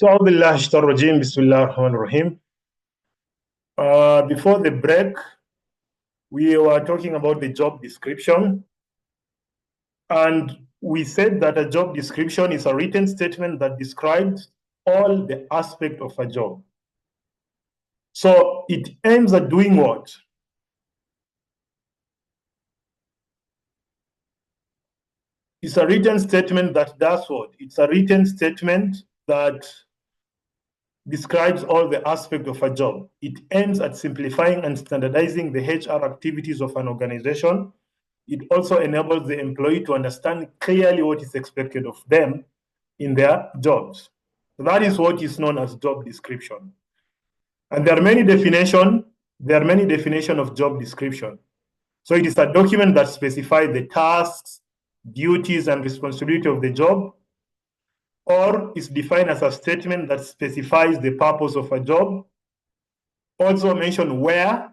أعوذ بالله من الشيطان الرجيم بسم الله الرحمن الرحيم. Before the break, we were talking about the job description, and we said that a job description is a written statement that describes all the aspects of a job. So it aims at doing what? It's a written statement that does what? It's a written statement that describes all the aspects of a job. It aims at simplifying and standardizing the HR activities of an organization. It also enables the employee to understand clearly what is expected of them in their jobs. So that is what is known as job description. And there are many definitions. There are many definitions of job description. So it is a document that specifies the tasks, duties, and responsibility of the job, or is defined as a statement that specifies the purpose of a job. Also mention where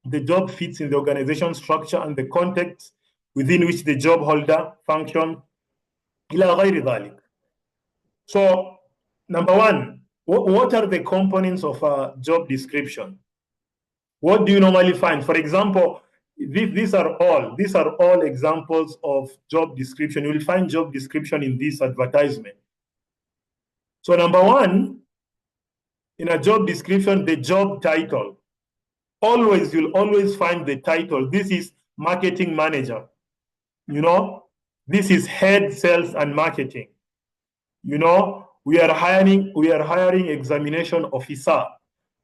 the job fits in the organization structure and the context within which the job holder functions. So, number one, what are the components of a job description? What do you normally find? For example, these are all examples of job description. You will find job description in this advertisement. So, number one, in a job description, the job title. You'll always find the title. This is marketing manager. This is head sales and marketing. We are hiring examination officer,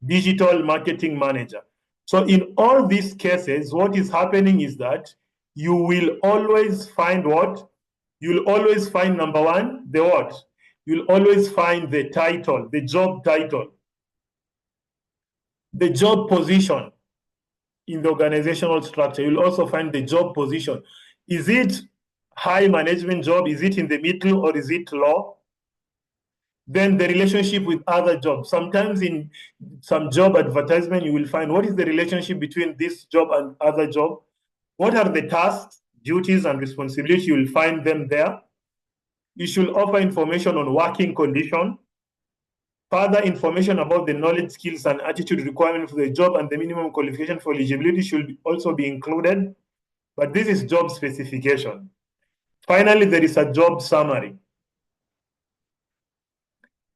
digital marketing manager. So in all these cases, what is happening is that you will always find what? You'll always find number one, the what? You'll always find the title, the job title, the job position in the organizational structure. You'll also find the job position. Is it high management job? Is it in the middle, or is it low? Then the relationship with other jobs. Sometimes in some job advertisement, you will find what is the relationship between this job and other job. What are the tasks, duties, and responsibilities? You will find them there. You should offer information on working condition. Further information about the knowledge, skills, and attitude requirement for the job and the minimum qualification for eligibility should also be included. But this is job specification. Finally, there is a job summary.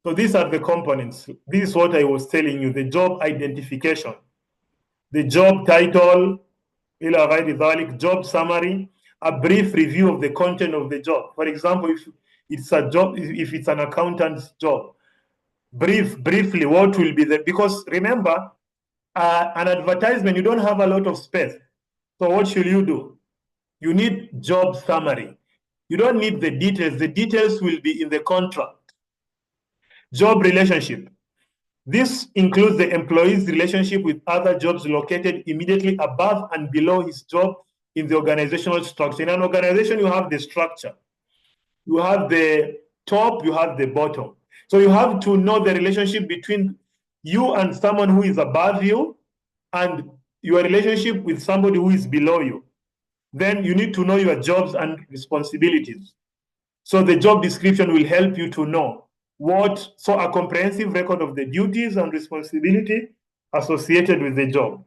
So these are the components. This is what I was telling you, the job identification, the job title, job summary, a brief review of the content of the job. For example, if it's an accountant's job, briefly what will be there, because remember, an advertisement, you don't have a lot of space. So what should you do? You need job summary. You don't need the details. The details will be in the contract. Job relationship. This includes the employee's relationship with other jobs located immediately above and below his job in the organizational structure. In an organization, you have the structure. You have the top, you have the bottom. So you have to know the relationship between you and someone who is above you and your relationship with somebody who is below you. Then you need to know your jobs and responsibilities. So the job description will help you to know a comprehensive record of the duties and responsibility associated with the job.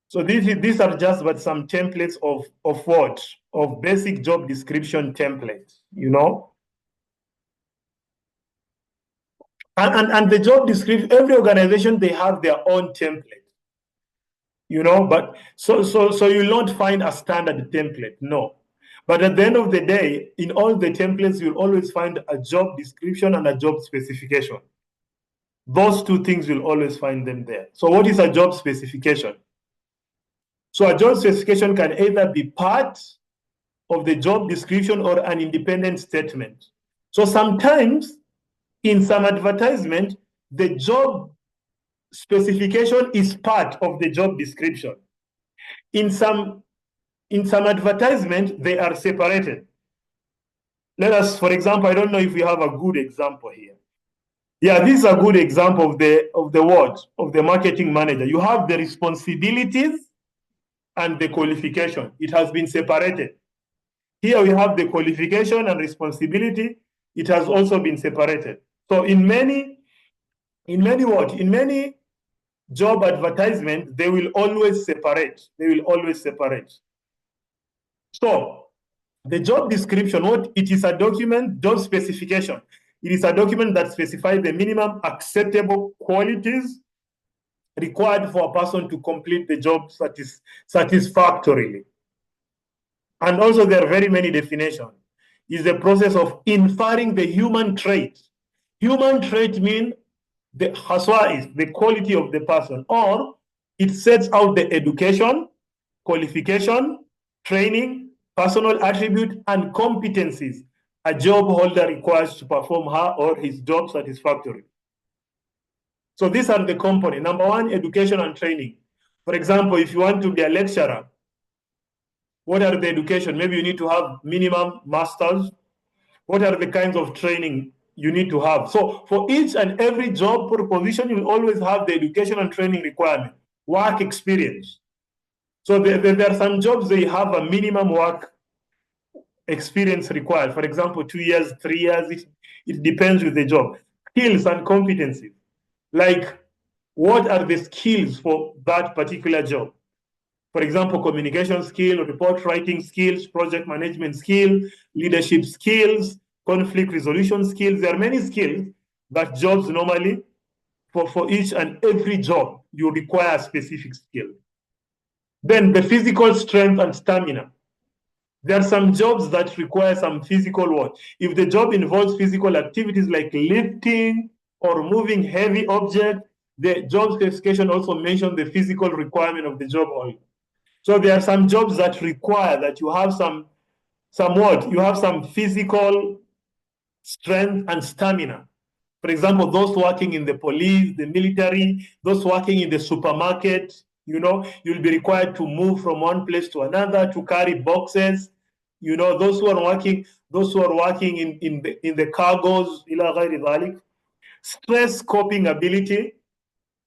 So these are just but some templates of basic job description templates, And the job description, every organization, they have their own template, but so you'll not find a standard template, no. But at the end of the day, in all the templates, you'll always find a job description and a job specification. Those two things, you'll always find them there. So what is a job specification? So a job specification can either be part of the job description or an independent statement. So sometimes in some advertisement, the job specification is part of the job description. In some advertisement, they are separated. Let us, for example, I don't know if we have a good example here. Yeah, this is a good example of the marketing manager. You have the responsibilities and the qualification. It has been separated. Here we have the qualification and responsibility. it has also been separated. So in many job advertisement, they will always separate. They will always separate. So the job description, what it is a document, job specification. It is a document that specifies the minimum acceptable qualities required for a person to complete the job satisfactorily. And also there are very many definitions. Is the process of inferring the human trait. Human trait means the khaswa'is, the quality of the person, or it sets out the education, qualification, training, personal attribute, and competencies a job holder requires to perform her or his job satisfactorily. So these are the components. Number one, education and training. For example, if you want to be a lecturer, what are the education? Maybe you need to have minimum masters. What are the kinds of training you need to have? So for each and every job position, you will always have the education and training requirement, work experience. So there are some jobs, they have a minimum work experience required. For example, 2 years, 3 years, it depends with the job. Skills and competencies. Like, what are the skills for that particular job? For example, communication skill, report writing skills, project management skill, leadership skills, conflict resolution skills. There are many skills that jobs normally, for each and every job, you require a specific skill. Then the physical strength and stamina. There are some jobs that require some physical work. If the job involves physical activities like lifting or moving heavy objects, the job specification also mentions the physical requirement of the job only. So there are some jobs that require that you have some you have some physical strength and stamina. For example, those working in the police, the military, those working in the supermarket, you'll be required to move from one place to another, to carry boxes. Those who are working in the cargos, stress coping ability.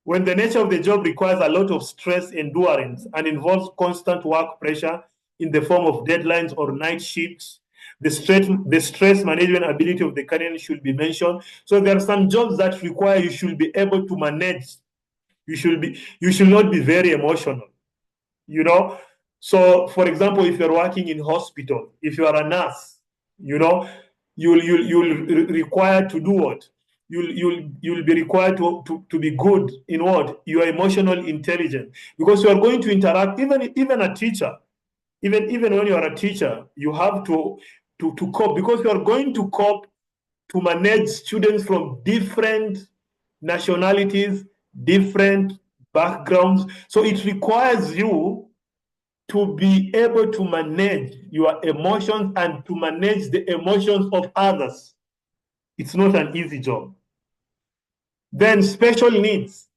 When the nature of the job requires a lot of stress endurance and involves constant work pressure in the form of deadlines or night shifts, the stress management ability of the candidate should be mentioned. So there are some jobs that require you should be able to manage. You should not be very emotional. So for example, if you're working in hospital, if you are a nurse, you'll require to do what? You'll be required to be good in what? Your emotional intelligence, because you are going to interact. Even a teacher, even when you are a teacher, you have to cope, because you are going to cope to manage students from different nationalities, different backgrounds. So it requires you to be able to manage your emotions and to manage the emotions of others. It's not an easy job. Then special needs.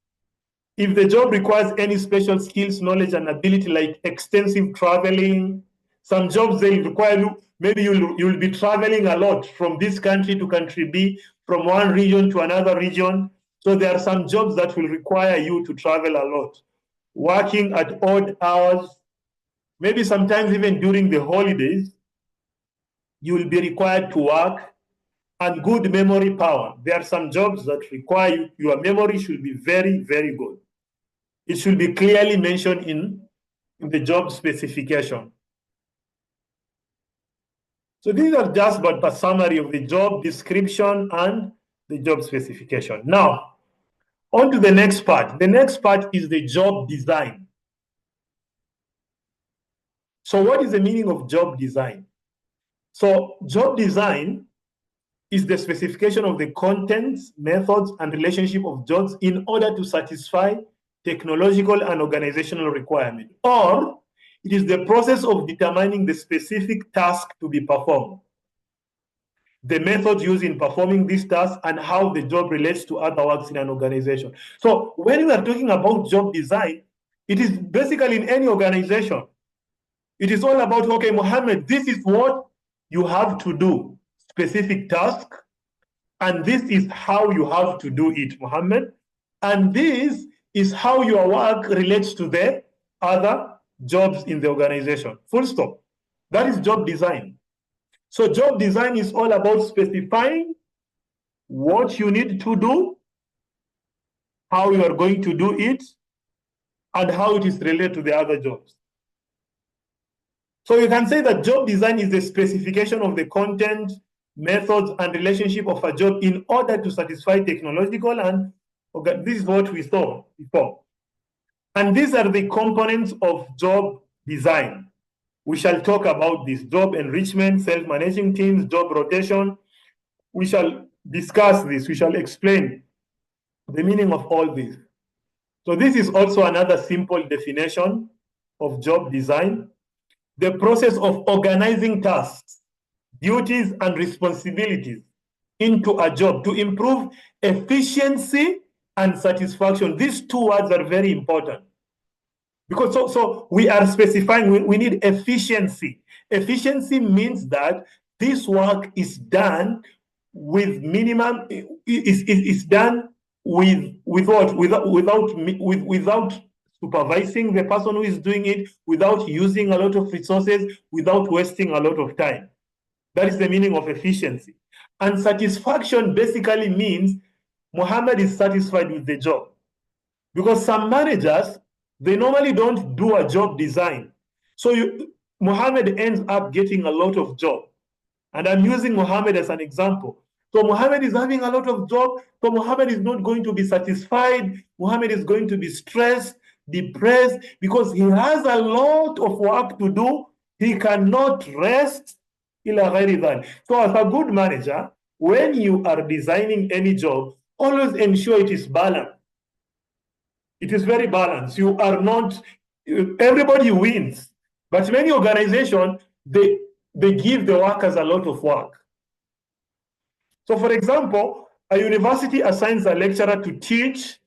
If the job requires any special skills, knowledge, and ability, like extensive traveling, some jobs they require you, maybe you'll be traveling a lot from this country to country B, from one region to another region. So there are some jobs that will require you to travel a lot. Working at odd hours, maybe sometimes even during the holidays, you will be required to work. And good memory power. There are some jobs that require your memory should be very, very good. It should be clearly mentioned in the job specification. So these are just but a summary of the job description and the job specification. Now, on to the next part. The next part is the job design. So what is the meaning of job design? So job design is the specification of the contents, methods, and relationship of jobs in order to satisfy technological and organizational requirements. Or it is the process of determining the specific task to be performed, the methods used in performing this task, and how the job relates to other works in an organization. So when we are talking about job design, it is basically in any organization. It is all about, okay, Mohammed, this is what you have to do. Specific task, and this is how you have to do it, Mohammed, and this is how your work relates to the other jobs in the organization. Full stop. That is job design. So job design is all about specifying what you need to do, how you are going to do it, and how it is related to the other jobs. So you can say that job design is the specification of the content, methods, and relationship of a job in order to satisfy technological and this is what we saw before. And these are the components of job design. We shall talk about this: job enrichment, self-managing teams, job rotation. We shall discuss this. We shall explain the meaning of all this. So this is also another simple definition of job design: the process of organizing tasks, duties, and responsibilities into a job to improve efficiency and satisfaction. These two words are very important because so we are specifying we need efficiency. Efficiency means that this work is done with minimum, is done with what? Without supervising the person who is doing it, without using a lot of resources, without wasting a lot of time. That is the meaning of efficiency. And satisfaction basically means Muhammad is satisfied with the job. Because some managers, they normally don't do a job design. So Muhammad ends up getting a lot of job. And I'm using Muhammad as an example. So Muhammad is having a lot of job, so Muhammad is not going to be satisfied. Muhammad is going to be stressed, depressed, because he has a lot of work to do. He cannot rest. So as a good manager, when you are designing any job, always ensure it is balanced. It is very balanced. You are not, everybody wins. But many organizations, they give the workers a lot of work. So for example, a university assigns a lecturer to teach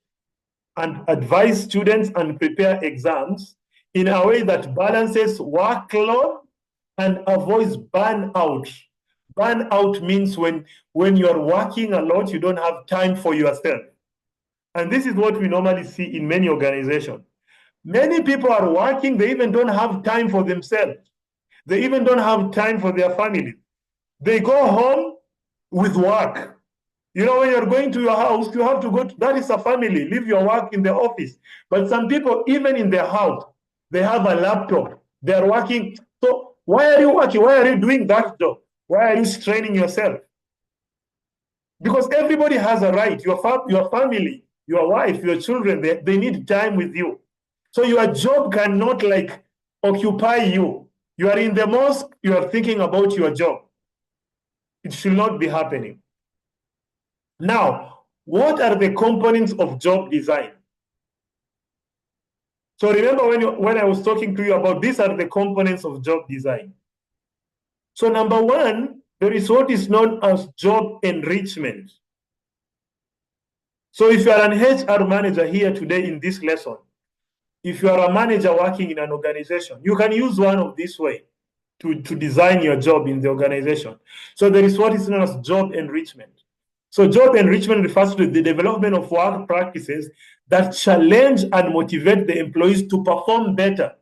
and advise students and prepare exams in a way that balances workload and avoids burnout. Burnout means when you're working a lot, you don't have time for yourself. And this is what we normally see in many organizations. Many people are working, they even don't have time for themselves. They even don't have time for their family. They go home with work. You know, when you're going to your house, you have to go to, that is a family, leave your work in the office. But some people, even in their house, they have a laptop. They are working. So why are you working? Why are you doing that job? Why are you straining yourself? Because everybody has a right. Your family, your wife, your children, they need time with you. So your job cannot like occupy you. You are in the mosque, you are thinking about your job. It should not be happening. Now, what are the components of job design? So remember when I was talking to you about these are the components of job design. So number one, there is what is known as job enrichment. So if you are an HR manager here today in this lesson, if you are a manager working in an organization, you can use one of this way to design your job in the organization. So there is what is known as job enrichment. So job enrichment refers to the development of work practices that challenge and motivate the employees to perform better.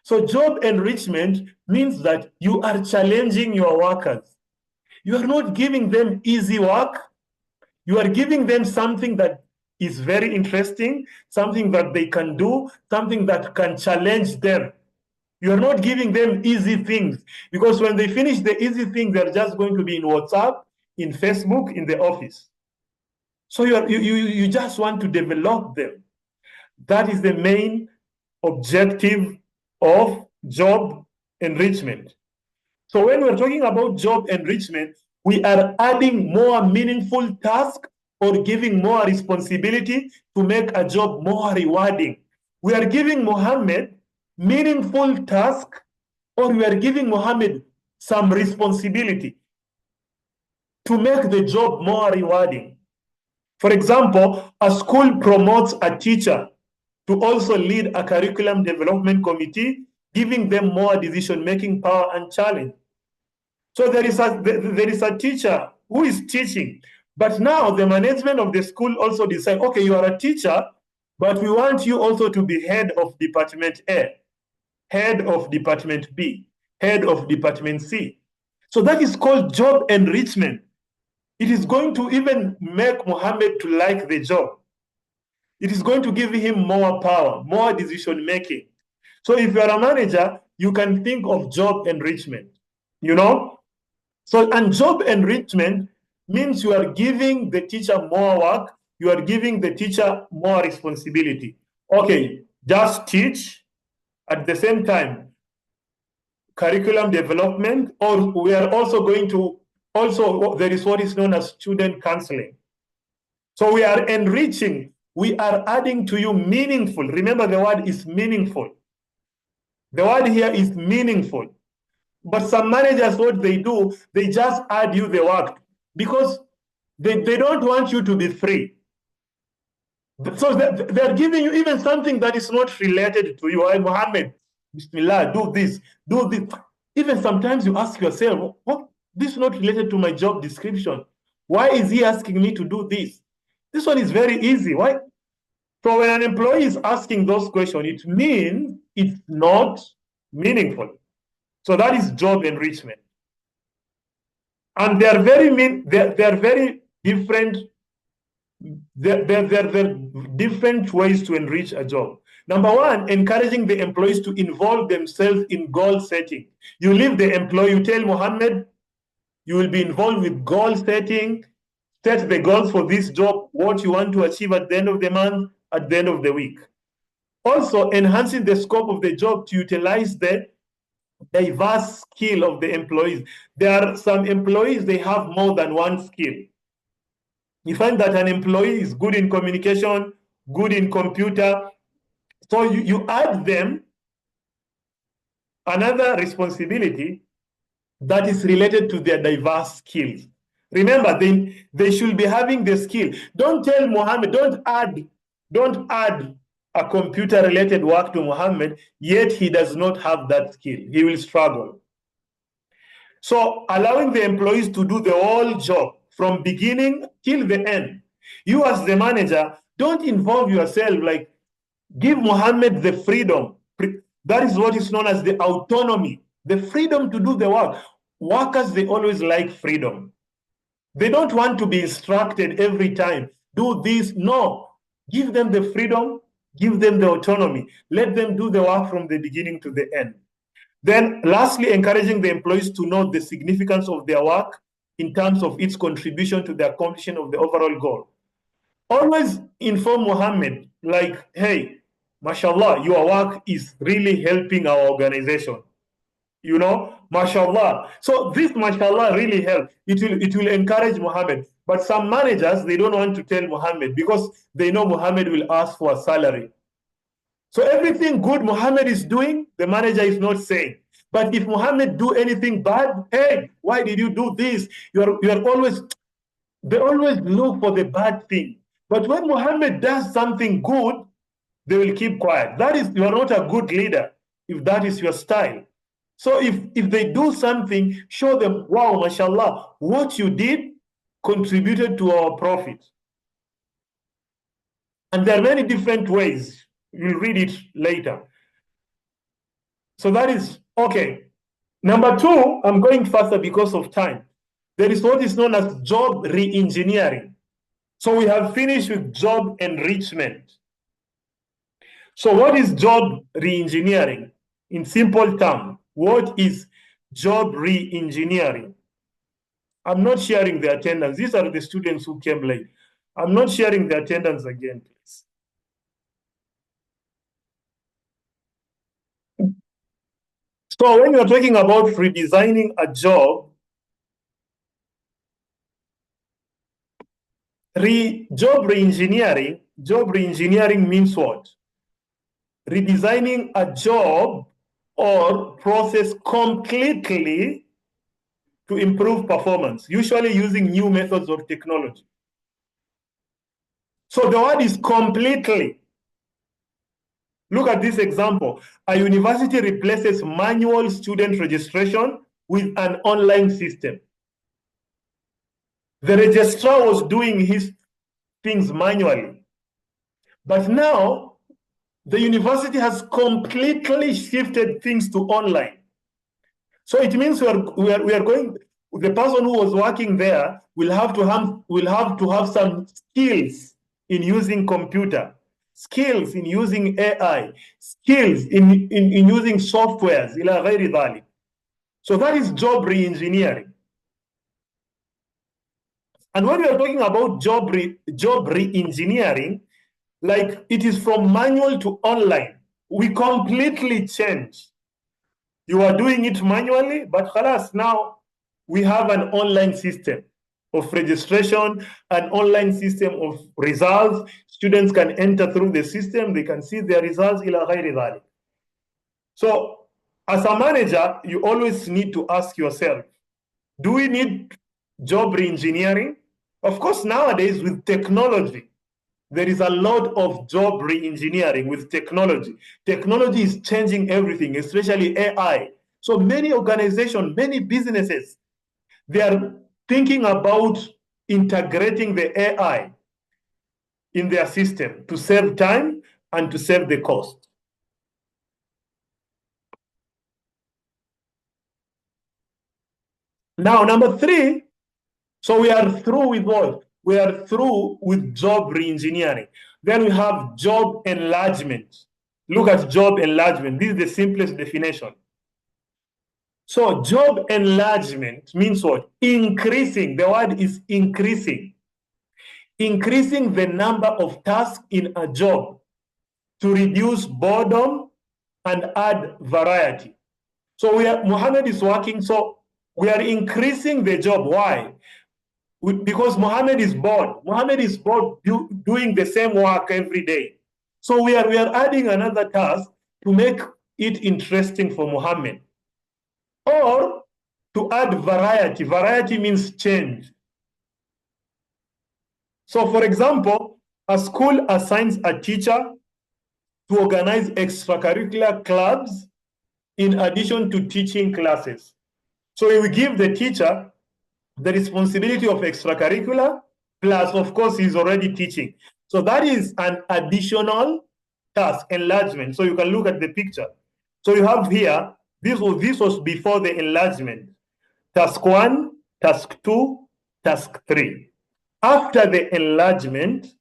So job enrichment means that you are challenging your workers. You are not giving them easy work. You are giving them something that is very interesting, something that they can do, something that can challenge them. You are not giving them easy things, because when they finish the easy things, they're just going to be in WhatsApp, in Facebook, in the office. So you just want to develop them. That is the main objective of job enrichment. So when we're talking about job enrichment, we are adding more meaningful tasks or giving more responsibility to make a job more rewarding. We are giving Muhammad meaningful task, or we are giving Muhammad some responsibility to make the job more rewarding. For example, a school promotes a teacher to also lead a curriculum development committee, giving them more decision-making power and challenge. So there is a teacher who is teaching, but now the management of the school also decide, okay, you are a teacher, but we want you also to be head of Department A, head of Department B, head of Department C. So that is called job enrichment. It is going to even make Muhammad to like the job. It is going to give him more power, more decision making. So if you're a manager, you can think of job enrichment, you know? So, and job enrichment means you are giving the teacher more work, you are giving the teacher more responsibility. Okay, just teach at the same time, curriculum development, or we are also going to, also there is what is known as student counseling. So we are enriching, we are adding to you meaningful. Remember, the word is meaningful. The word here is meaningful. But some managers, what they do, they just add you the work because they don't want you to be free. So they're giving you even something that is not related to you. Hey, Muhammad, Bismillah, do this, do this. Even sometimes you ask yourself, what? This is not related to my job description. Why is he asking me to do this? This one is very easy. Why? So when an employee is asking those questions, it means it's not meaningful. So that is job enrichment. And they are very different. There are different ways to enrich a job. Number one, encouraging the employees to involve themselves in goal setting. You leave the employee, you tell Mohammed, you will be involved with goal setting, set the goals for this job, what you want to achieve at the end of the month, at the end of the week. Also, enhancing the scope of the job to utilize the diverse skill of the employees. There are some employees, they have more than one skill. You find that an employee is good in communication, good in computer. So you add them another responsibility that is related to their diverse skills. Remember, they should be having the skill. Don't tell Mohammed, don't add a computer-related work to Mohammed, yet he does not have that skill. He will struggle. So allowing the employees to do the whole job from beginning till the end. You as the manager, don't involve yourself, like give Mohammed the freedom. That is what is known as the autonomy, the freedom to do the work. Workers, they always like freedom. They don't want to be instructed every time, do this. No, give them the freedom, give them the autonomy. Let them do the work from the beginning to the end. Then lastly, encouraging the employees to know the significance of their work in terms of its contribution to the accomplishment of the overall goal. Always inform Mohammed, like, hey, mashallah, your work is really helping our organization. You know, mashallah. So this mashallah really helps. It will encourage Mohammed. But some managers, they don't want to tell Mohammed because they know Mohammed will ask for a salary. So everything good Mohammed is doing, the manager is not saying. But if Mohammed do anything bad, hey, why did you do this? You're always, they always look for the bad thing. But when Mohammed does something good, they will keep quiet. That is, you are not a good leader if that is your style. So if they do something, show them, wow, mashallah, what you did contributed to our profit. And there are many different ways. You'll read it later. So that is, okay. Number two, I'm going faster because of time. There is what is known as job re-engineering. So we have finished with job enrichment. So what is job re-engineering? In simple terms, what is job re-engineering? I'm not sharing the attendance. These are the students who came late. I'm not sharing the attendance again, please. So when you're talking about redesigning a job, job re-engineering means what? Redesigning a job or process completely to improve performance, usually using new methods of technology. So the word is completely. Look at this example. A university replaces manual student registration with an online system. The registrar was doing his things manually. But now, the university has completely shifted things to online. So it means we are going, the person who was working there will have to have some skills in using computer, skills in using AI, skills in using softwares, ila ghairi dhalik. So that is job re-engineering. And when we are talking about job re-engineering, like it is from manual to online. We completely change. You are doing it manually, but khalas, now we have an online system of registration, an online system of results. Students can enter through the system, they can see their results, ila ghairi dhalik. So as a manager, you always need to ask yourself, do we need job re-engineering? Of course, nowadays with technology, there is a lot of job re-engineering with technology. Technology is changing everything, especially AI. So many organizations, many businesses, they are thinking about integrating the AI in their system to save time and to save the cost. Now, number 3, so we are through with what? We are through with job re-engineering. Then we have job enlargement. Look at job enlargement. This is the simplest definition. So job enlargement means what? Increasing. The word is increasing. Increasing the number of tasks in a job to reduce boredom and add variety. So Muhammad is working, so we are increasing the job. Why? Because Muhammad is bored. Muhammad is bored doing the same work every day. So we are adding another task to make it interesting for Muhammad. Or to add variety. Variety means change. So for example, a school assigns a teacher to organize extracurricular clubs in addition to teaching classes. So we give the teacher the responsibility of extracurricular, plus of course he's already teaching. So that is an additional task, enlargement. So you can look at the picture. So you have here, this was before the enlargement. Task 1, task 2, task 3. After the enlargement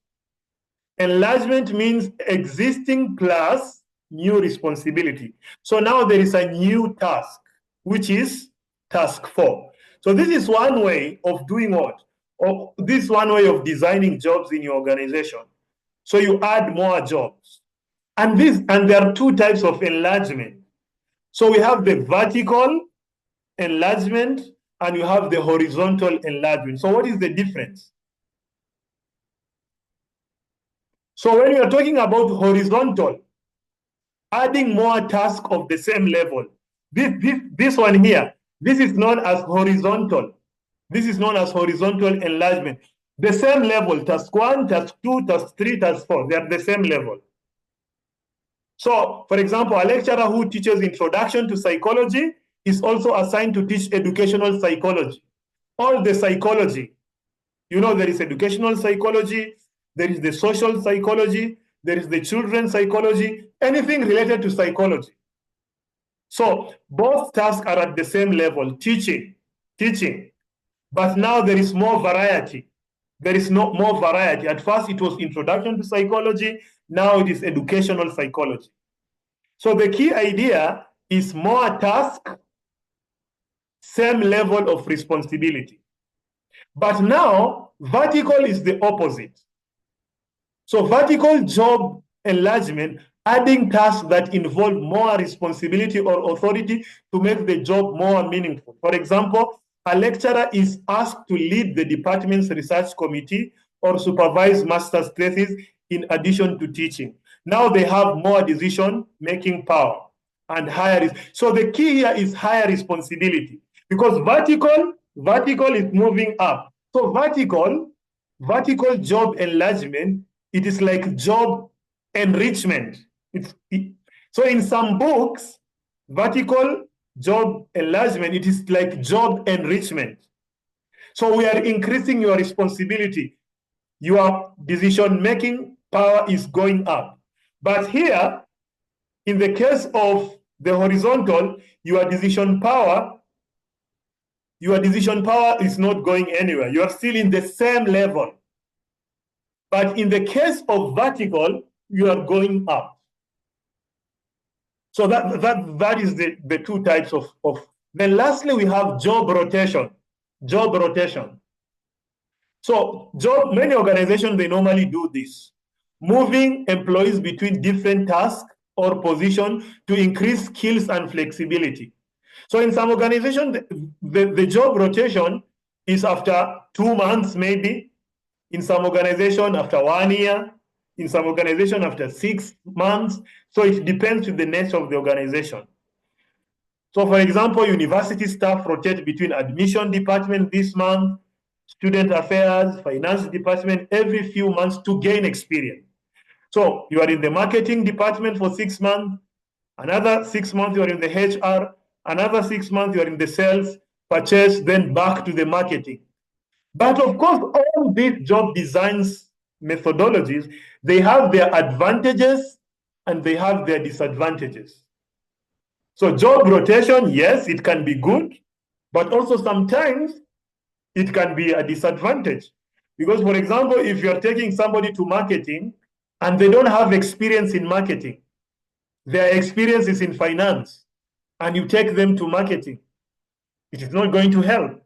means existing plus new responsibility. So now there is a new task, which is task 4. So this is one way of doing what? Or this one way of designing jobs in your organization. So you add more jobs. And there are 2 types of enlargement. So we have the vertical enlargement and you have the horizontal enlargement. So what is the difference? So when you are talking about horizontal, adding more tasks of the same level, this one here, this is known as horizontal. This is known as horizontal enlargement. The same level, task 1, task 2, task 3, task 4, they are the same level. So, for example, a lecturer who teaches introduction to psychology is also assigned to teach educational psychology. All the psychology, you know, there is educational psychology, there is the social psychology, there is the children's psychology, anything related to psychology. So both tasks are at the same level, teaching. But now there is more variety. There is no more variety. At first it was introduction to psychology, now it is educational psychology. So the key idea is more task, same level of responsibility. But now vertical is the opposite. So vertical job enlargement, adding tasks that involve more responsibility or authority to make the job more meaningful. For example, a lecturer is asked to lead the department's research committee or supervise master's thesis in addition to teaching. Now they have more decision-making power and higher. So the key here is higher responsibility because vertical is moving up. So vertical job enlargement, it is like job enrichment. So in some books, vertical job enlargement, it is like job enrichment. So we are increasing your responsibility. Your decision-making power is going up. But here, in the case of the horizontal, your decision power your decision power is not going anywhere. You are still in the same level. But in the case of vertical, you are going up. So that is the two types of. Then lastly, we have job rotation. Job rotation. So many organizations, they normally do this, moving employees between different tasks or positions to increase skills and flexibility. So in some organizations, the job rotation is after 2 months, maybe. In some organization, after 1 year. In some organization, after 6 months. So it depends on the nature of the organization. So for example, university staff rotate between admission department this month, student affairs, finance department every few months to gain experience. So you are in the marketing department for 6 months, another 6 months you are in the HR, another 6 months you are in the sales, purchase, then back to the marketing. But of course, all these job designs methodologies, they have their advantages and they have their disadvantages. So job rotation, yes, it can be good, but also sometimes it can be a disadvantage. Because, for example, if you're taking somebody to marketing and they don't have experience in marketing, their experience is in finance, and you take them to marketing, it is not going to help.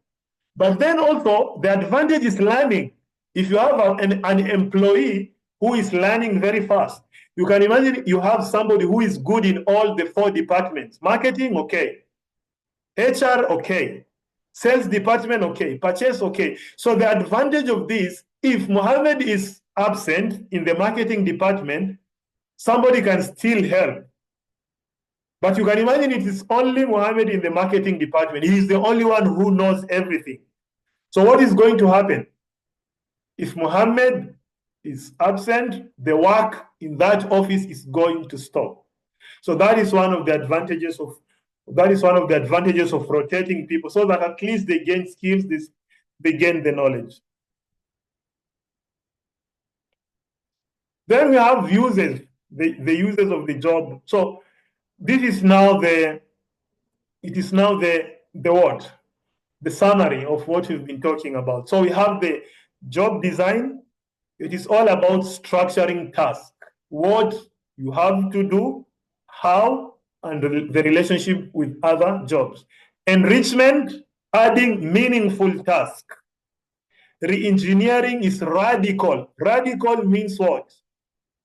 But then also, the advantage is learning. If you have an employee who is learning very fast, you can imagine you have somebody who is good in all the 4 departments. Marketing, okay. HR, okay. Sales department, okay. Purchase, okay. So the advantage of this, if Mohammed is absent in the marketing department, somebody can still help. But you can imagine it is only Mohammed in the marketing department. He is the only one who knows everything. So what is going to happen? If Mohammed is absent, the work in that office is going to stop. So that is one of the advantages of rotating people, so that at least they gain skills, they gain the knowledge. Then we have users, the users of the job. So this is now the what? The summary of what we've been talking about. So we have the job design. It is all about structuring tasks, what you have to do, how, and the relationship with other jobs. Enrichment, adding meaningful tasks. Re-engineering is radical. Radical means what?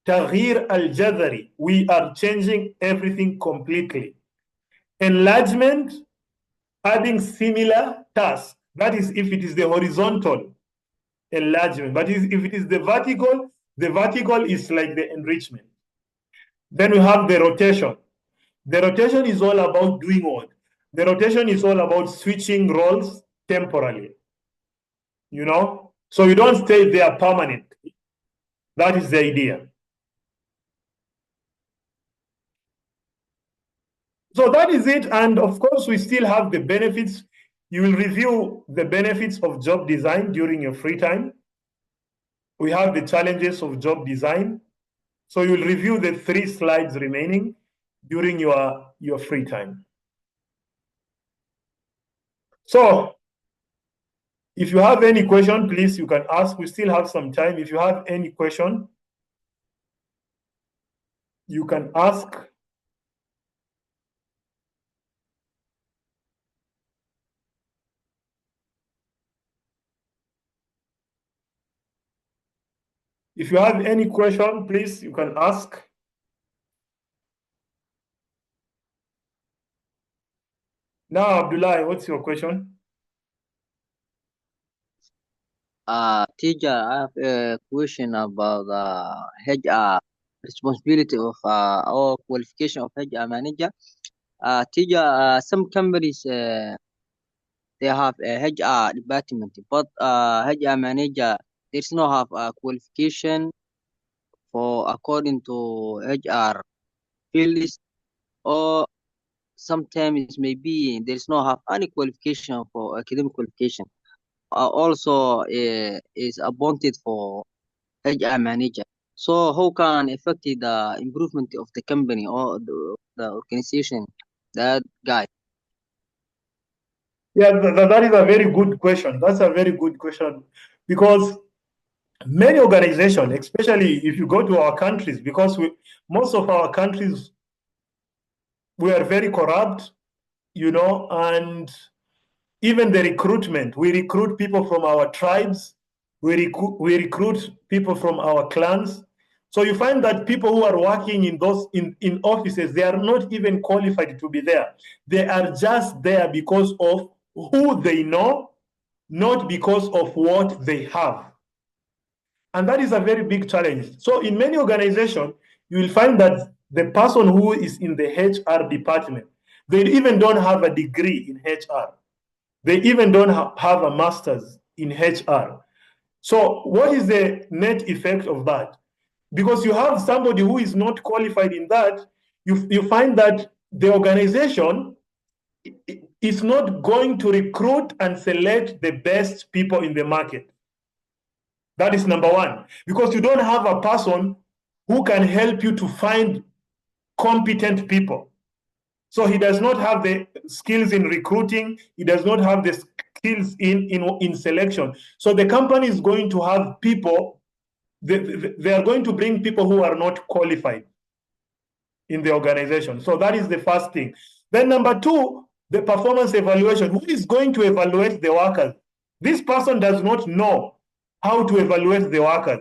Taghir al-jadari. We are changing everything completely. Enlargement, adding similar tasks. That is if it is the horizontal enlargement. But if it is the vertical is like the enrichment. Then we have the rotation. The rotation is all about doing what? The rotation is all about switching roles temporarily. You know? So you don't stay there permanently. That is the idea. So that is it. And of course, we still have the benefits. You will review the benefits of job design during your free time. We have the challenges of job design. So you'll review the 3 slides remaining during your free time. So if you have any question, please, you can ask. We still have some time. If you have any question, you can ask. If you have any question, please, you can ask. Now, Abdullah, what's your question? Teacher, I have a question about HR responsibility of or qualification of HR manager. Teacher, some companies they have a HR department, but HR manager there's no have a qualification for according to HR fields, or sometimes maybe there's no have any qualification for academic qualification. Also is appointed for HR manager. So how can affect the improvement of the company or the organization that guy? Yeah, that is a very good question. That's a very good question because many organizations, especially if you go to our countries, because most of our countries, we are very corrupt, and even the recruitment, we recruit people from our tribes, we recruit people from our clans. So you find that people who are working in those in offices, they are not even qualified to be there. They are just there because of who they know, not because of what they have. And that is a very big challenge. So in many organizations, you will find that the person who is in the HR department, they even don't have a degree in HR. They even don't have a master's in HR. So what is the net effect of that? Because you have somebody who is not qualified in that, you find that the organization is not going to recruit and select the best people in the market. That is number one, because you don't have a person who can help you to find competent people. So he does not have the skills in recruiting. He does not have the skills in selection. So the company is going to have people, they are going to bring people who are not qualified in the organization. So that is the first thing. Then number two, the performance evaluation. Who is going to evaluate the workers? This person does not know how to evaluate the workers.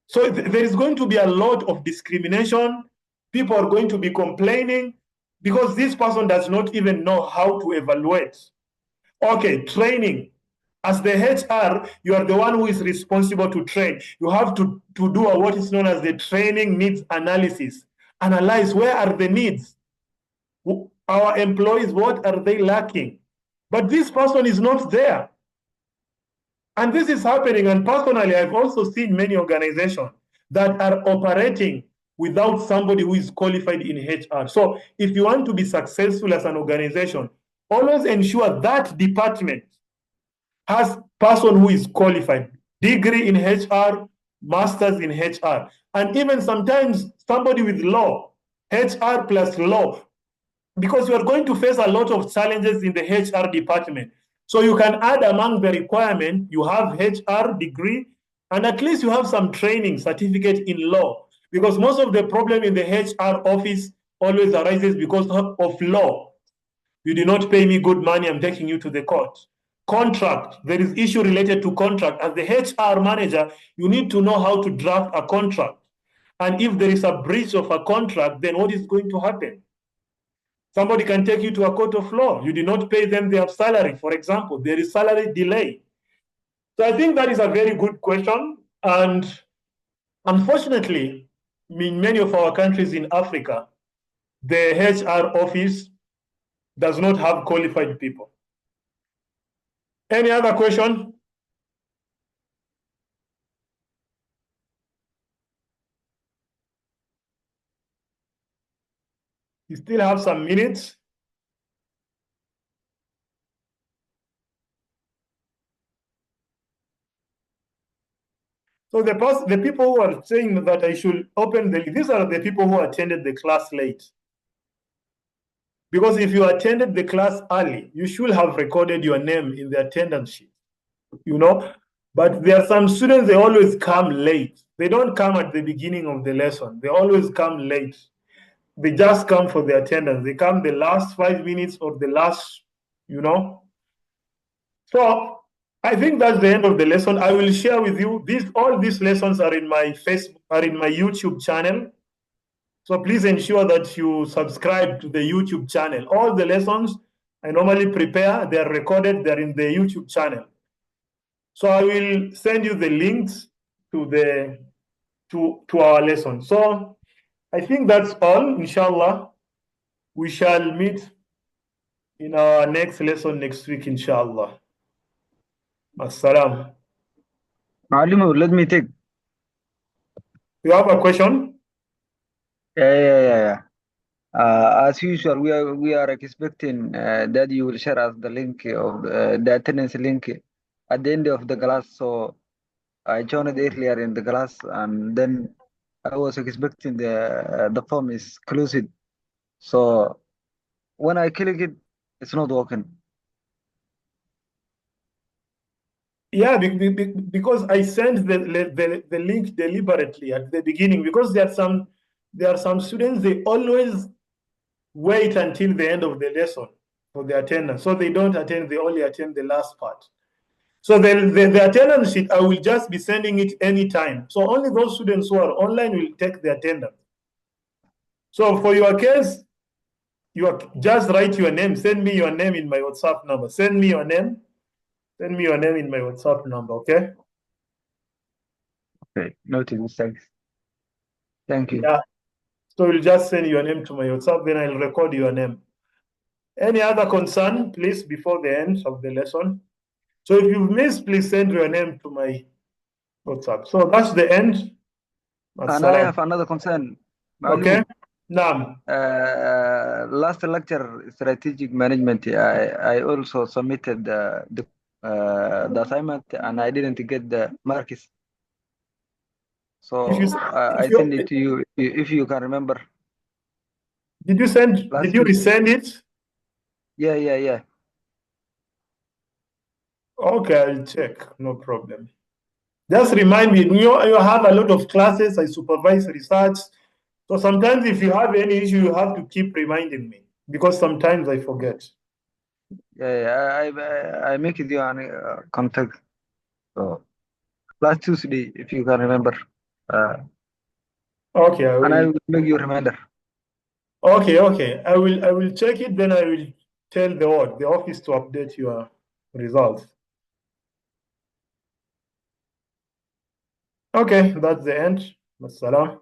So there is going to be a lot of discrimination. People are going to be complaining because this person does not even know how to evaluate. Okay, training. As the HR, you are the one who is responsible to train. You have to do what is known as the training needs analysis. Analyze where are the needs. Our employees, what are they lacking? But this person is not there. And this is happening. And personally, I've also seen many organizations that are operating without somebody who is qualified in HR. So if you want to be successful as an organization, always ensure that department has person who is qualified, degree in HR, masters in HR, and even sometimes somebody with law, HR plus law, because you are going to face a lot of challenges in the HR department. So you can add among the requirement, you have HR degree, and at least you have some training certificate in law. Because most of the problem in the HR office always arises because of law. You did not pay me good money, I'm taking you to the court. Contract, there is issue related to contract. As the HR manager, you need to know how to draft a contract. And if there is a breach of a contract, then what is going to happen? Somebody can take you to a court of law. You did not pay them their salary, for example. There is salary delay. So I think that is a very good question. And unfortunately, in many of our countries in Africa, the HR office does not have qualified people. Any other question? You still have some minutes. So the people who are saying that I should open these are the people who attended the class late. Because if you attended the class early, you should have recorded your name in the attendance sheet, you know. But there are some students, they always come late. They don't come at the beginning of the lesson. They always come late. They just come for the attendance. They come the last 5 minutes or the last, you know. So I think that's the end of the lesson. I will share with you all these lessons are in my YouTube channel. So please ensure that you subscribe to the YouTube channel. All the lessons I normally prepare, they are recorded, they're in the YouTube channel. So I will send you the links to the to our lesson. So I think that's all. Inshallah, we shall meet in our next lesson next week, inshallah. Assalam. Alimu, let me take. You have a question? Yeah. As usual, we are expecting that you will share us the link of the attendance link at the end of the class. So I joined earlier in the class, and then I was expecting the form is closed. So when I click it, it's not working. Yeah, because I sent the link deliberately at the beginning, because there are some students, they always wait until the end of the lesson for the attendance. So they don't attend, they only attend the last part. So the attendance sheet, I will just be sending it anytime. So only those students who are online will take the attendance. So for your case, just write your name. Send me your name in my WhatsApp number. Send me your name. Send me your name in my WhatsApp number, okay? Okay, noted. Thanks. Thank you. Yeah. So we'll just send your name to my WhatsApp, then I'll record your name. Any other concern, please, before the end of the lesson? So if you've missed, please send your name to my WhatsApp. So that's the end. And I Assalam. have another concern. Okay. Malu, Naam. last lecture, strategic management, I also submitted the assignment and I didn't get the marks. So I send it to you if you can remember. Did you resend it? Yeah. Okay, I'll check. No problem. Just remind me, you have a lot of classes, I supervise research. So sometimes if you have any issue, you have to keep reminding me, because sometimes I forget. Yeah, I make it you an contact. So last Tuesday, if you can remember. Okay, And I will make you reminder. Okay. I will check it, then I will tell the office to update your results. Okay, that's the end. Assalam.